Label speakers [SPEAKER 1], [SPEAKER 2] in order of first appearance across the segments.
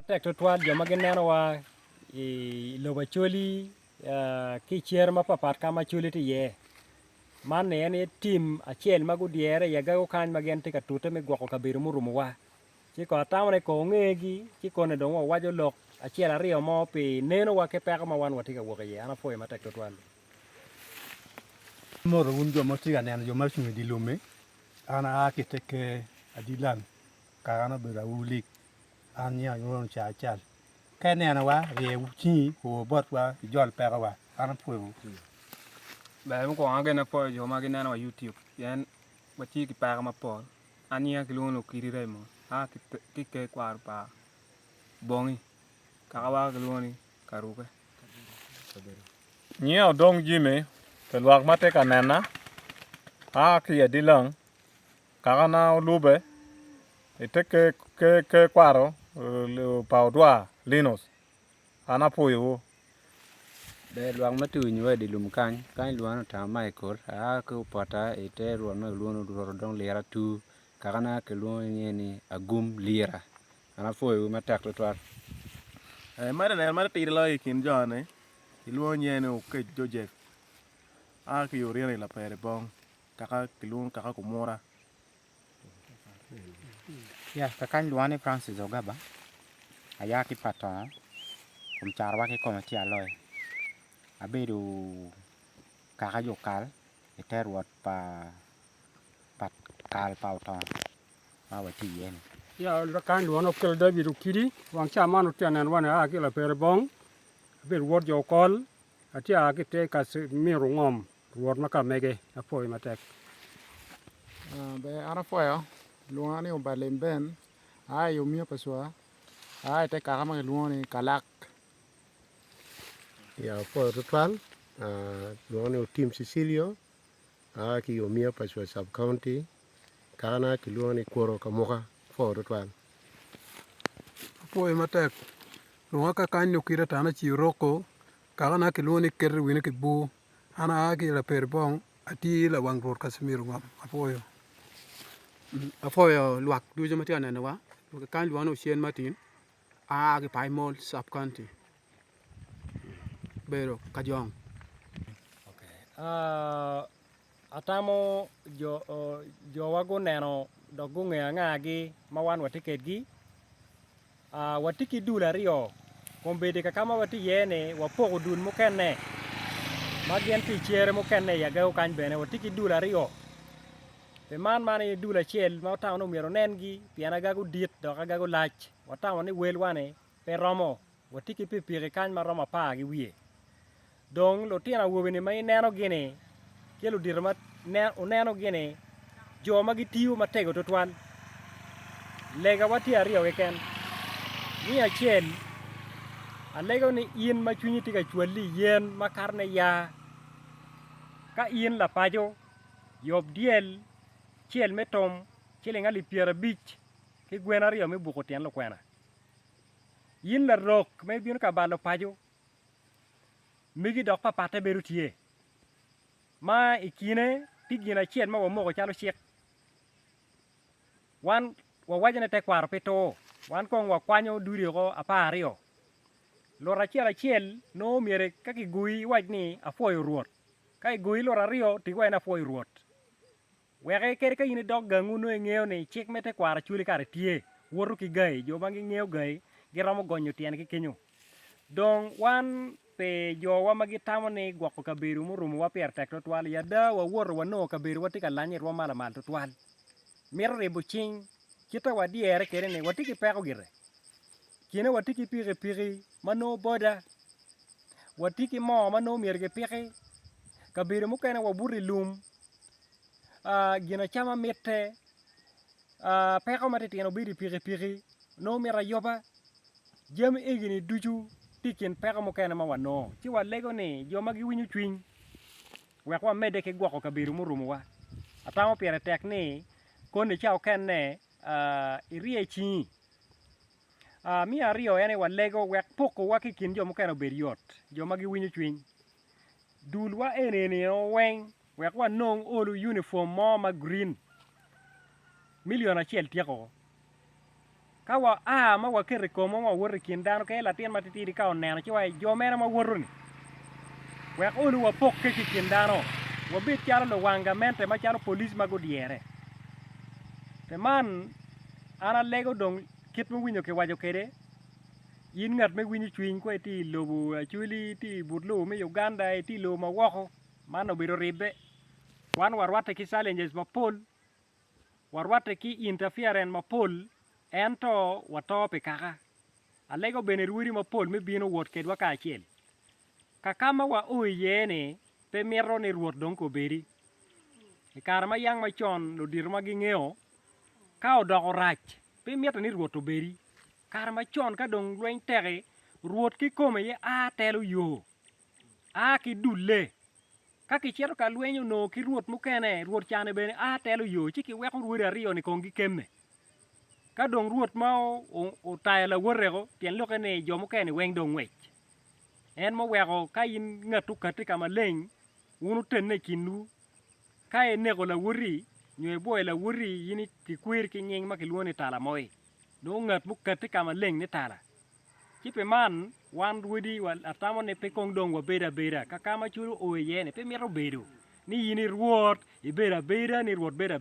[SPEAKER 1] tek tutwal joma gineno wa I lobo choli ki chier ma papat kama choli ti ye man ne en tim achiel ma gudiere yaga ukany ma gen ti ka tute mi gwoko kabedo murumo wa ci ko tamane ko ngegi ci ko ne don wa wajo lok achiel ariyo mo pi neno wa ke peko ma wan wati ka wuok ye ana foye ma tek tutwal
[SPEAKER 2] moro un joma tiga neno joma chungi di lume ana akiteke adilan ka ana bera ulik anya yon cha chal ka neno wa re uchi ko bot wa jol pega wa ana pwewu
[SPEAKER 3] ba ko age na po joma gineno wa YouTube yan bati ki para ma po ania ki lono kiri re mo ha ki ke kwar pa bongi ka wa ki loni karuke
[SPEAKER 4] Nyia dong jime te luak mate ka nena ki adilang kana lube ite ke kwaro paudwa linos ana puyo
[SPEAKER 5] de luang matu nywe di lum kan luano ta Michael ko pota ite luano luano dong lera tu kana ke luano ni agum lira ana foyo matak to twar
[SPEAKER 6] mara tira lo ikin jone iluo nyene uke Joseph ki yoriene la pere bong kaka kilun kaka kumura
[SPEAKER 7] ya kakan luane Francis Ogaba aya ki pato kum charwa ki komati aloy abedo kaka jokal iteruot pa pat kal pauto ma wati yen
[SPEAKER 8] ya kan luano kel David Ukiri wang chaman utianan wana aki la pere bong bir word jokol ati aki te ka miru ngom word maka mege apoi matek
[SPEAKER 9] be ana foyo luani o balemben ay yo mio paswa ay te kama luani kalak
[SPEAKER 10] ya po total luani o team Sicilio ki yo mio paswa sub county kana ki luani koro kamoka po total
[SPEAKER 2] poi matek luwa ka kan no kira tana chi roko kana ki luani ker wina ki bu ana ki la perbong ati la wang ror kasmir ngam apoyo
[SPEAKER 11] afoyo luak du joma ti anene wa kan luano chien matin ki pai mol sub county bero kajong
[SPEAKER 1] atamo jo wago neno dogu ngagi ma wan watiket gi watiki dula rio kombede ka kama wati yene wapogo dul mukene magien ti chere mukene yaga kan bene watiki dula rio pe man mane dula chiel ma tawno miero nengi piana gago diet doka gago lach watawo ni wel wane pe romo watiki pipiri kan ma romo pa gi wiye dong lo tiana wobe ni mai neno gini kelo dir ma uneno gini jo magi tiyo matego tutwan lega wati ario ken ni achiel alego ni in ma chunyi tiga chwali yen makarne ya ka in la pajo yob diel chiel metom chile ngali piera bich ki gwena rio me buko tien lo kwena yin la rok me biun ka balo pajo migi dok papate beru tie ma ikine pigina chiel ma wamoko chalo chiek wan wawajane te kwaro pito wan kong wakwanyo duri ko apario lora chiel no miere kaki gui wajni afoyo ruot kai gui lora rio tigwa na foyo ruot wege kere ka ine dog gangu no ngeo ni chik mete kwara chuli kare tie woru ki gai jo bangi ngeo gai giromo gonyo tien ki kinyo dong wan pe jo wa magi tamo ni gwako kabiru murumu wa per tek twal yada wa woro wa no kabiru wa tika lanye ro mala mal twal mir rebu ching kita wa diere kere ni watiki peko gire kine watiki piri mano boda watiki mo mano mirge piki kabiru mukene wa buri lum gina chama mete peko matitino bidi piri no mira yoba jam egini duju tikin peko mukene ma wano chi wa lego ni jo magi winyu chwiny wek wa mede ke gwako kabiru murumu wa atamo pire tek ni kone chao kenne irie chi mi ario ene wa lego wek poko wa kikin jo mukene obed yot jo magi winyu chwiny dul wa eneni weng wek wa nong olu uniform mo ma green milion achiel tieko ka wa ma wa kere komo ma wor kin dano ke la tin matiti di ka oneno ci wa jo mena ma woruni wa ulu wa pok ke kin dano wa bit chalo lo wanga mente ma chalo police ma godiere te man ana lego dong kit mo winyo ke wajo kede yin ngat me winyo chwiny ko ti lobu chuli ti budlo me Uganda ti lo ma woko mano biro ribe wan warwate ki challenges mapol warwate ki interference mapol ento watope kaka alego bene ruuri mapol me bino wot kedwa ka achiel kakama wa oyene pe miro ni ruot dong ko beri kar ma yang machon lo dir ma ging'eyo ka odoko rach pe mieto ni ruot oberi kar machon ka dong lweny teke ruot kikome ye telo yo ki dule ka kichero ka lwenyo no ki ruot mukene ruot chane bene telo yo chi kiweko ruode ariyo ni kong gikeme ka dong ruot ma otayo la worrego tien loke ni jo mukene weng dong wech en mo weko ka in ng'atu kati kama leng unu tenne kindu ka enego la wori nywe boy la wori yini kikwir ki nying ma kiluoni tala moy do ngat mu kati kama leng ni tala kipe man wan wudi wal atamo ne pe kong dong wa beda ka kama churu oyene pe mero bedo ni yini ruot ibeda ni ruot beda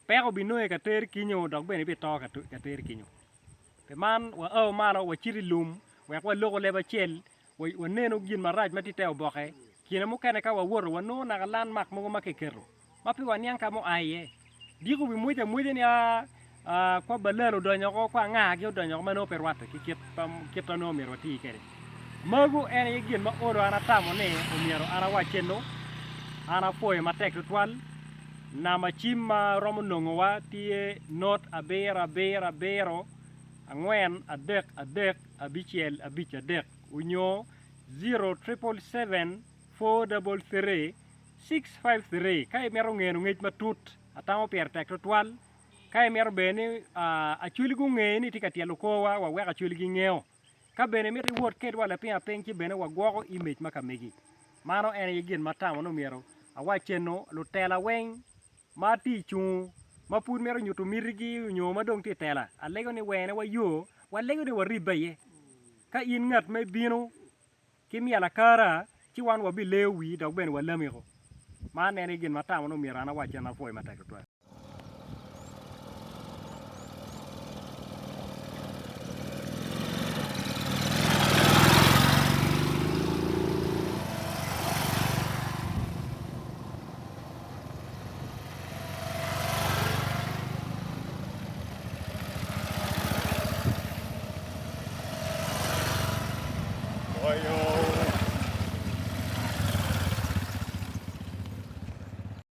[SPEAKER 1] pero binoe ka ter kinyo dog bene bi to ka ter kinyo pe man wa mano wa chiri lum wa logo leba chel wa neno gin maraj matite oboke kina mu kene ka wa woro wa no na lan mak mo ma kekero mapi wa nyang ka mo aye diku bi muje ni kwa balelo donyo ko kwa ngagi donyo mano perwate ki kit no mero ti kere magu ene gin ma oro ana tamo ne o mero ana wacheno ana foye matek twal na machima romo nongo wa tie not abero angwen adek abichiel abich adek unyo 0777 433 653 kai mero ngeno ngej matut atamo per tek twal kai mero bene achuli gu ngeni tika tielo kowa wa weka chuli gi ngeo ka bene mi reward ked wala pia penki bene wa gogo image makamegi mano ene yigin matamo no mero awacheno lutela weng mati chu mapud mero nyuto mirigi nyo madong ti tela alego ni wene wa yo walego ni waribaye ka in ngat me bino kimiala kara chi wan wa bi lewi dog ben walamiko man ene gin matamo no mero ana wachena foy matek to
[SPEAKER 4] Oyo.